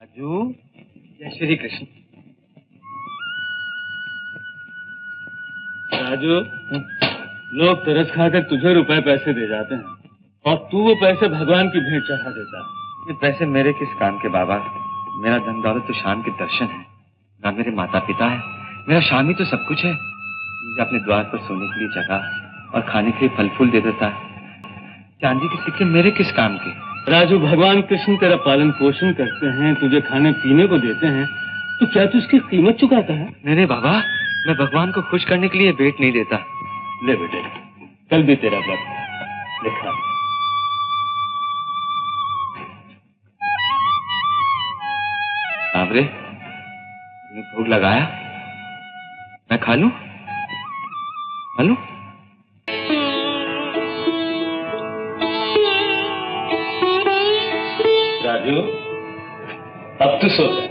राजू, जय श्री कृष्ण। राजू, लोग तरस खाकर तुझे रुपए पैसे दे जाते हैं और तू वो पैसे भगवान की भेंट चढ़ा देता है। ये पैसे मेरे किस काम के बाबा? मेरा धन दौलत तो शाम के दर्शन है, ना मेरे माता पिता है। मेरा शाम ही तो सब कुछ है। मुझे अपने द्वार पर सोने के लिए जगह और खाने के लिए फल फूल दे देता है। चांदी के सिक्के मेरे किस काम के? राजू, भगवान कृष्ण तेरा पालन पोषण करते हैं, तुझे खाने पीने को देते हैं, तो क्या तू उसकी कीमत चुकाता है? नहीं बाबा, मैं भगवान को खुश करने के लिए भेंट नहीं देता। ले बेटे, कल भी तेरा व्रत लिखा। सांवरे, तूने भोग लगाया, मैं खा लूं? खा लूं? राजू, अब तू सो जा।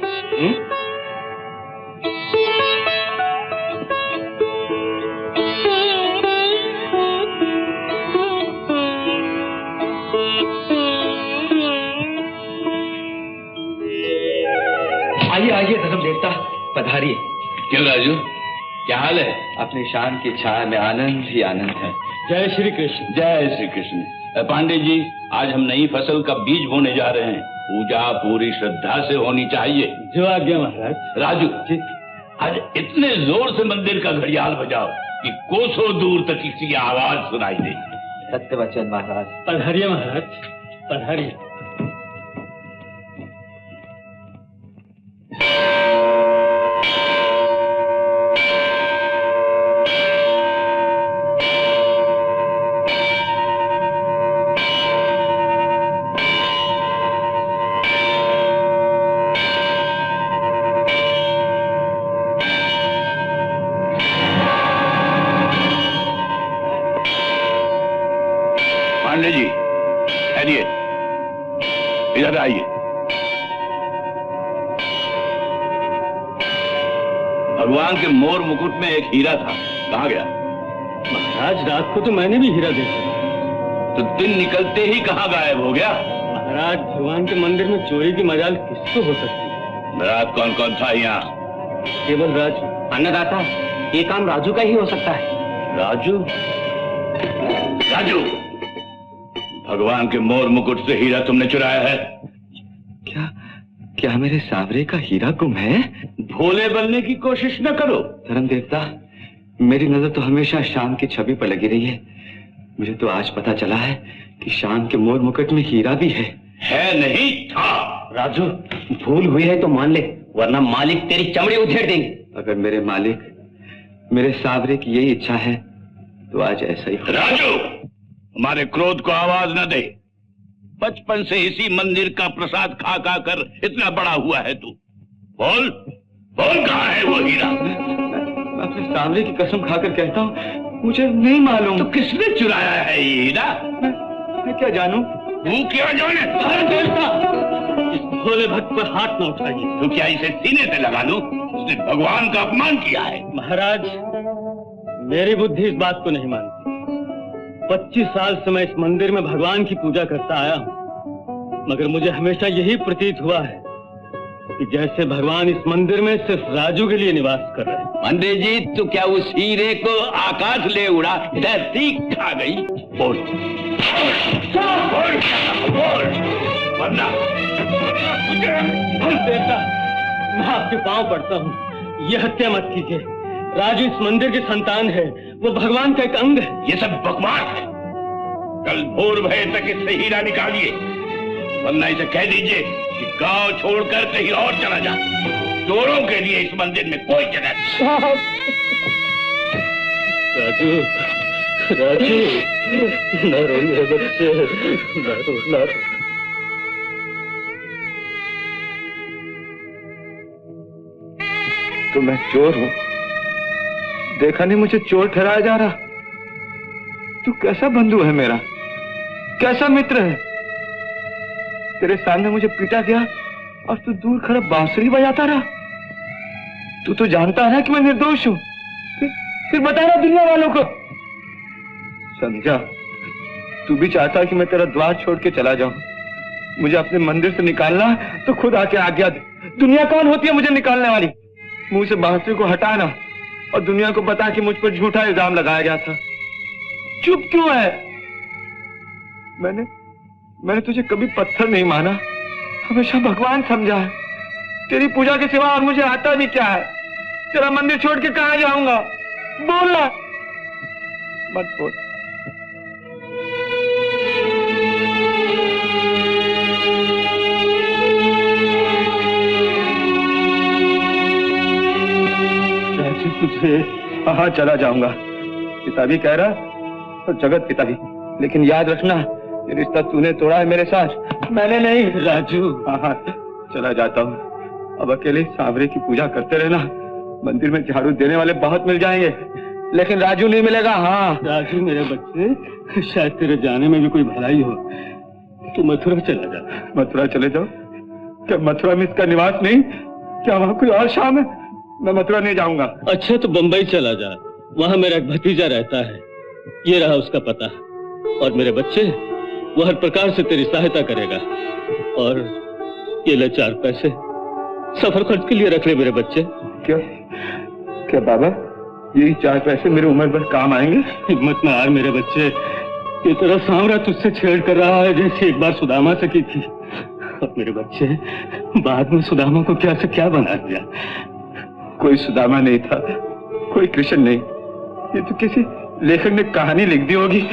आइए आइए धर्म देवता, पधारिए। क्यों राजू, क्या हाल है? अपनी शान की छाया में आनंद ही आनंद है। जय श्री कृष्ण। जय श्री कृष्ण। पांडे जी, आज हम नई फसल का बीज बोने जा रहे हैं। पूजा पूरी श्रद्धा से होनी चाहिए। जो आज्ञा महाराज। राजू जी, आज इतने जोर से मंदिर का घड़ियाल बजाओ कि कोसों दूर तक किसी की आवाज सुनाई दे। सत्य वचन महाराज। पधारिए महाराज, पधारिए। पांडे जी, ठहरिए, इधर आइए। भगवान के मोर मुकुट में एक हीरा था, कहाँ गया? महाराज, रात को तो मैंने भी हीरा देखा। तो दिन निकलते ही कहाँ गायब हो गया? महाराज, भगवान के मंदिर में चोरी की मजाल किसको हो सकती है? रात कौन कौन था यहाँ? केवल राजू। अन्नदाता, ये काम राजू का ही हो सकता है। राजू? राजू, भगवान के मोर मुकुट से हीरा तुमने चुराया है? क्या मेरे सांवरे का हीरा गुम है? भोले बनने की कोशिश न करो। धर्म देवता, मेरी नजर तो हमेशा शाम की छवि पर लगी रही है। मुझे तो आज पता चला है कि शाम के मोर मुकुट में हीरा भी है। नहीं था। राजू, भूल हुई है तो मान ले, वरना मालिक तेरी चमड़ी उधेड़ देंगे। अगर मेरे मालिक, मेरे सांवरे की यही इच्छा है तो आज ऐसा ही। राजू, हमारे क्रोध को आवाज न दे। बचपन से इसी मंदिर का प्रसाद खा खा कर इतना बड़ा हुआ है तू। बोल बोल, कहाँ है वो हीरा? मैं अपने सांवरे की कसम खाकर कहता हूँ, मुझे नहीं मालूम। तो किसने चुराया है ये हीरा? मैं क्या जानूं? तू क्या जाने? देवता, इस भोले भक्त पर हाथ न उठाइए। तो क्या इसे सीने से लगा लूं? उसने भगवान का अपमान किया है। महाराज, मेरी बुद्धि इस बात को नहीं मानती। 25 साल से मैं इस मंदिर में भगवान की पूजा करता आया हूँ, मगर मुझे हमेशा यही प्रतीत हुआ है कि जैसे भगवान इस मंदिर में सिर्फ राजू के लिए निवास कर रहे हैं। पंडित जी, तो क्या उस हीरे को आकाश ले उड़ा, धरती खा गई? बोल बोल बोल, वरना देवता, मैं आपके पांव पड़ता हूँ, यह हत्या मत कीजिए। राजू इस मंदिर के संतान है, वो भगवान का एक अंग है। ये सब बकवास है। कल भोर भये तक इससे हीरा निकालिए, वरना इसे कह दीजिए कि गांव छोड़कर कहीं और चला जा। चोरों के लिए इस मंदिर में कोई जगह नहीं। राजू, राजू, न रो मेरे बच्चे, न रो, न रो। तो मैं चोर हूं? देखा नहीं मुझे चोर ठहराया जा रहा? तू कैसा बंधु है मेरा, कैसा मित्र है? तेरे सामने मुझे पीटा गया और तू दूर खड़ा बांसुरी बजाता रहा। तू तो जानता है कि मैं निर्दोष हूं, फिर बता रहा दुनिया वालों को। समझा, तू भी चाहता कि मैं तेरा द्वार छोड़ के चला जाऊं, मुझे अपने मंदिर से निकालना तो खुद आके आज्ञा दे। दुनिया कौन होती है मुझे निकालने वाली? मुंह से बांसुरी को हटाना और दुनिया को बता कि मुझ पर झूठा इल्जाम लगाया गया था। चुप क्यों है? मैंने तुझे कभी पत्थर नहीं माना, हमेशा भगवान समझा है। तेरी पूजा के सिवा और मुझे आता भी क्या है? तेरा मंदिर छोड़ के कहां जाऊंगा? बोलना मत बोल। तुझे हाँ चला जाऊंगा। पिता भी कह रहा तो जगत पिता भी, लेकिन याद रखना ये रिश्ता तूने तोड़ा है मेरे साथ, मैंने नहीं। राजू। हाँ चला जाता हूँ। अब अकेले सांवरे की पूजा करते रहना। मंदिर में झाड़ू देने वाले बहुत मिल जाएंगे, लेकिन राजू नहीं मिलेगा। हाँ राजू मेरे बच्चे, शायद तेरे जाने में भी कोई भलाई हो। तू मथुरा चला जा। मथुरा चले जाओ? क्या मथुरा में इसका निवास नहीं? क्या वहाँ कोई और शाम है? मैं मथुरा नहीं जाऊंगा। अच्छा तो बंबई चला जा, वहाँ मेरा एक भतीजा रहता है, ये रहा उसका पता। और मेरे बच्चे, वो हर प्रकार से तेरी सहायता करेगा। और ये ले 4 पैसे सफर खर्च के लिए रख ले मेरे बच्चे। क्या बाबा, यही 4 पैसे मेरी उम्र भर काम आएंगे? हिम्मत में हार मेरे बच्चे, ये तेरा सांवरा तुझसे छेड़ कर रहा है जैसे एक बार सुदामा से की थी। और मेरे बच्चे, बाद में सुदामा को क्या से क्या बना दिया। कोई सुदामा नहीं था, कोई कृष्ण नहीं। ये तो किसी लेखक ने कहानी लिख दी होगी।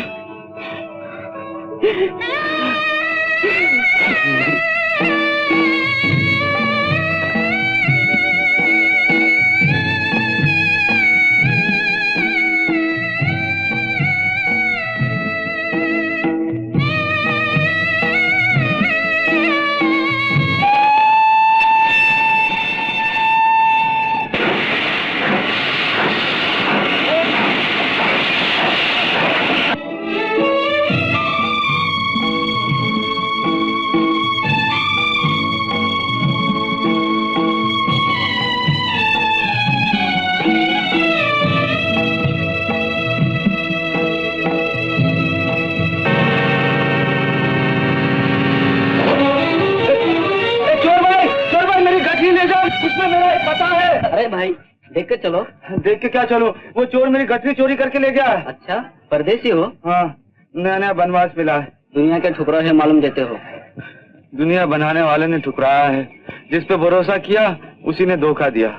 देख के चलो। देख के क्या चलो? वो चोर मेरी गठरी चोरी करके ले गया। अच्छा, परदेसी हो? हाँ, नया नया बनवास मिला है। दुनिया के ठुकराहे मालूम देते हो। दुनिया बनाने वाले ने ठुकराया है, जिस पे भरोसा किया उसी ने धोखा दिया।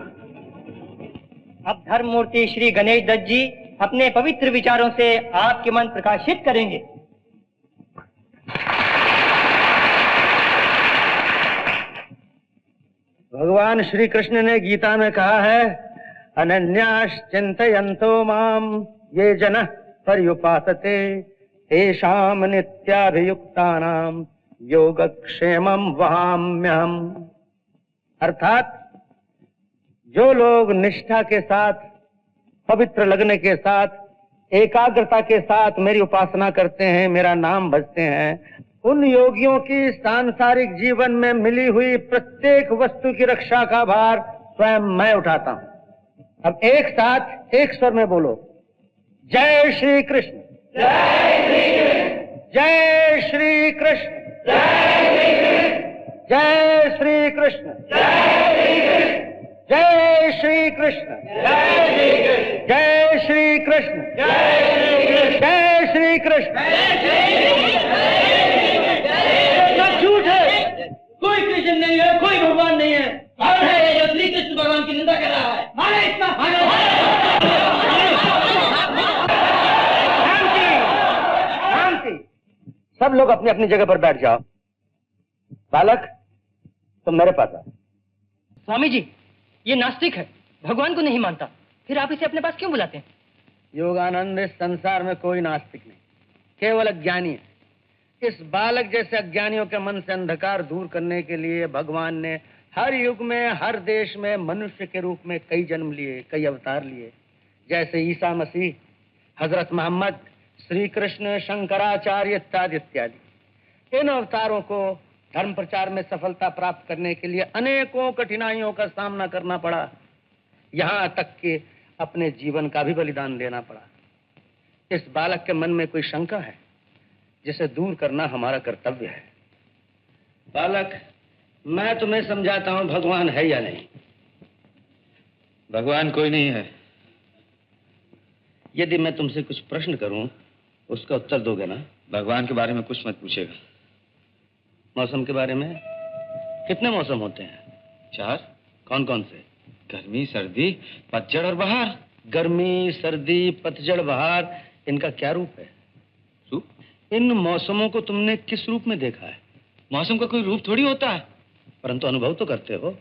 अब धर्म मूर्ति श्री गणेश दत्त जी अपने पवित्र विचारों से आपके मन प्रकाशित करेंगे। भगवान श्री कृष्ण ने गीता में कहा है, अनन्याश्चिन्तयन्तो माम ये जनः पर्युपासते तेषां नित्याभियुक्तानां योगक्षेमं वहाम्यहम्। अर्थात जो लोग निष्ठा के साथ, पवित्र लगने के साथ, एकाग्रता के साथ मेरी उपासना करते हैं, मेरा नाम भजते हैं, उन योगियों की सांसारिक जीवन में मिली हुई प्रत्येक वस्तु की रक्षा का भार स्वयं मैं उठाता हूं। अब एक साथ एक स्वर में बोलो, जय श्री कृष्ण, जय श्री कृष्ण, जय श्री कृष्ण, जय श्री कृष्ण, जय श्री कृष्ण, जय श्री कृष्ण। झूठ है, कोई कृष्ण नहीं है, कोई भगवान नहीं है। और है ये जो श्री कृष्ण भगवान की निंदा कर रहा है। माने इतना शांति। सब लोग अपनी अपनी जगह पर बैठ जाओ। बालक, तुम मेरे पास आओ। स्वामी जी, ये नास्तिक है, भगवान को नहीं मानता, फिर आप इसे अपने पास क्यों बुलाते हैं? योगानंद, इस संसार में कोई नास्तिक नहीं, केवल अज्ञानी है। इस बालक जैसे अज्ञानियों के मन से अंधकार दूर करने के लिए भगवान ने हर युग में, हर देश में मनुष्य के रूप में कई जन्म लिए, कई अवतार लिए। जैसे ईसा मसीह, हजरत मोहम्मद, श्री कृष्ण, शंकराचार्य इत्यादि इत्यादि। इन अवतारों को धर्म प्रचार में सफलता प्राप्त करने के लिए अनेकों कठिनाइयों का सामना करना पड़ा, यहाँ तक कि अपने जीवन का भी बलिदान देना पड़ा। इस बालक के मन में कोई शंका है, जिसे दूर करना हमारा कर्तव्य है। बालक, मैं तुम्हें समझाता हूँ, भगवान है या नहीं। भगवान कोई नहीं है। यदि मैं तुमसे कुछ प्रश्न करूं, उसका उत्तर दोगे ना? भगवान के बारे में कुछ मत पूछेगा। मौसम के बारे में? कितने मौसम होते हैं? 4। कौन कौन से? गर्मी, सर्दी, पतझड़ और बहार। गर्मी, सर्दी, पतझड़, बहार, इनका क्या रूप है? रूप? इन मौसमों को तुमने किस रूप में देखा है? मौसम का कोई रूप थोड़ी होता है। परंतु अनुभव तो करते हो।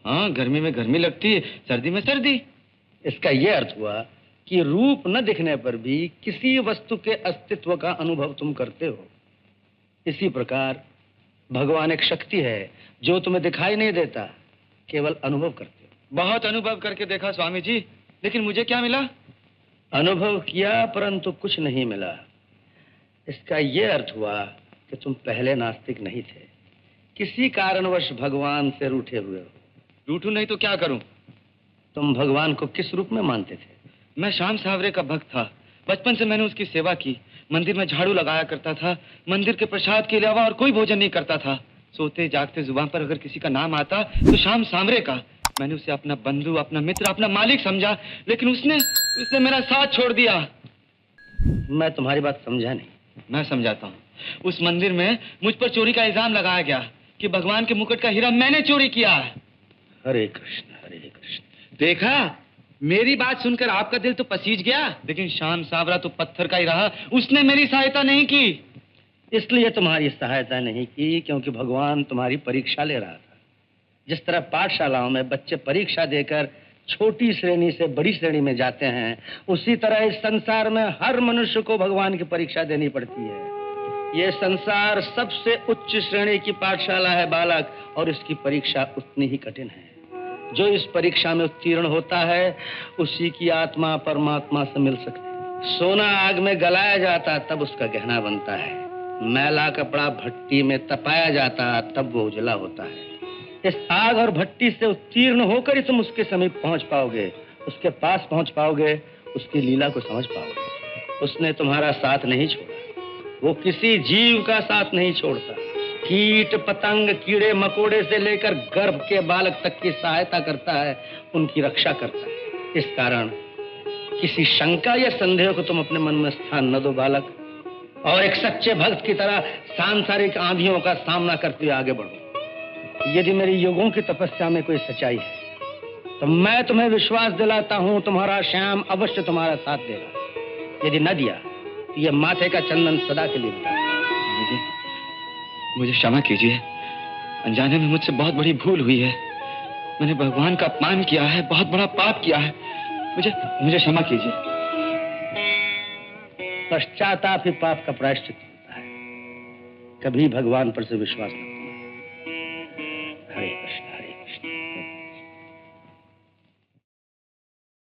हाँ, गर्मी में गर्मी लगती है, सर्दी में सर्दी। इसका यह अर्थ हुआ कि रूप न दिखने पर भी किसी वस्तु के अस्तित्व का अनुभव तुम करते हो। इसी प्रकार भगवान एक शक्ति है जो तुम्हें दिखाई नहीं देता, केवल अनुभव करते हो। बहुत अनुभव करके देखा स्वामी जी, लेकिन मुझे क्या मिला? अनुभव किया परंतु कुछ नहीं मिला। इसका यह अर्थ हुआ कि तुम पहले नास्तिक नहीं थे, किसी कारणवश भगवान से रूठे हुए हो। रूठूं नहीं तो क्या करूं? तुम भगवान को किस रूप में मानते थे? मैं श्याम सावरे का भक्त था। बचपन से मैंने उसकी सेवा की। मंदिर में झाड़ू लगाया करता था। मंदिर के प्रसाद के अलावा और कोई भोजन नहीं करता था। सोते जागते जुबान पर अगर किसी का नाम आता तो श्याम सावरे का। मैंने उसे अपना बंधु, अपना मित्र, अपना मालिक समझा, लेकिन उसने मेरा साथ छोड़ दिया। मैं तुम्हारी बात समझा नहीं। मैं समझाता हूँ। उस मंदिर में मुझ पर चोरी का इल्जाम लगाया गया कि भगवान के मुकुट का हीरा मैंने चोरी किया है। हरे कृष्ण, हरे कृष्ण। देखा, मेरी बात सुनकर आपका दिल तो पसीज गया, लेकिन श्याम सावरा तो पत्थर का ही रहा। उसने मेरी सहायता नहीं की। इसलिए तुम्हारी सहायता नहीं की क्योंकि भगवान तुम्हारी परीक्षा ले रहा था। जिस तरह पाठशालाओं में बच्चे परीक्षा देकर छोटी श्रेणी से बड़ी श्रेणी में जाते हैं, उसी तरह इस संसार में हर मनुष्य को भगवान की परीक्षा देनी पड़ती है। ये संसार सबसे उच्च श्रेणी की पाठशाला है बालक, और इसकी परीक्षा उतनी ही कठिन है। जो इस परीक्षा में उत्तीर्ण होता है उसी की आत्मा परमात्मा से मिल सकती है। सोना आग में गलाया जाता तब उसका गहना बनता है। मैला कपड़ा भट्टी में तपाया जाता तब वो उजला होता है। इस आग और भट्टी से उत्तीर्ण होकर ही तुम उसके समीप पहुंच पाओगे, उसके पास पहुंच पाओगे, उसकी लीला को समझ पाओगे। उसने तुम्हारा साथ नहीं छोड़ा। वो किसी जीव का साथ नहीं छोड़ता। कीट पतंग, कीड़े मकोड़े से लेकर गर्भ के बालक तक की सहायता करता है, उनकी रक्षा करता है। इस कारण किसी शंका या संदेह को तुम अपने मन में स्थान न दो बालक, और एक सच्चे भक्त की तरह सांसारिक आंधियों का सामना करते हुए आगे बढ़ो। यदि मेरी युगों की तपस्या में कोई सच्चाई है तो मैं तुम्हें विश्वास दिलाता हूं, तुम्हारा श्याम अवश्य तुम्हारा साथ देगा। यदि न दिया तो यह माथे का चंदन सदा के लिए मिटा। मुझे क्षमा कीजिए। अनजाने में मुझसे बहुत बड़ी भूल हुई है। मैंने भगवान का अपमान किया है, बहुत बड़ा पाप किया है। मुझे क्षमा कीजिए। पश्चाताप ही पाप का प्रायश्चित होता है। कभी भगवान पर से विश्वास न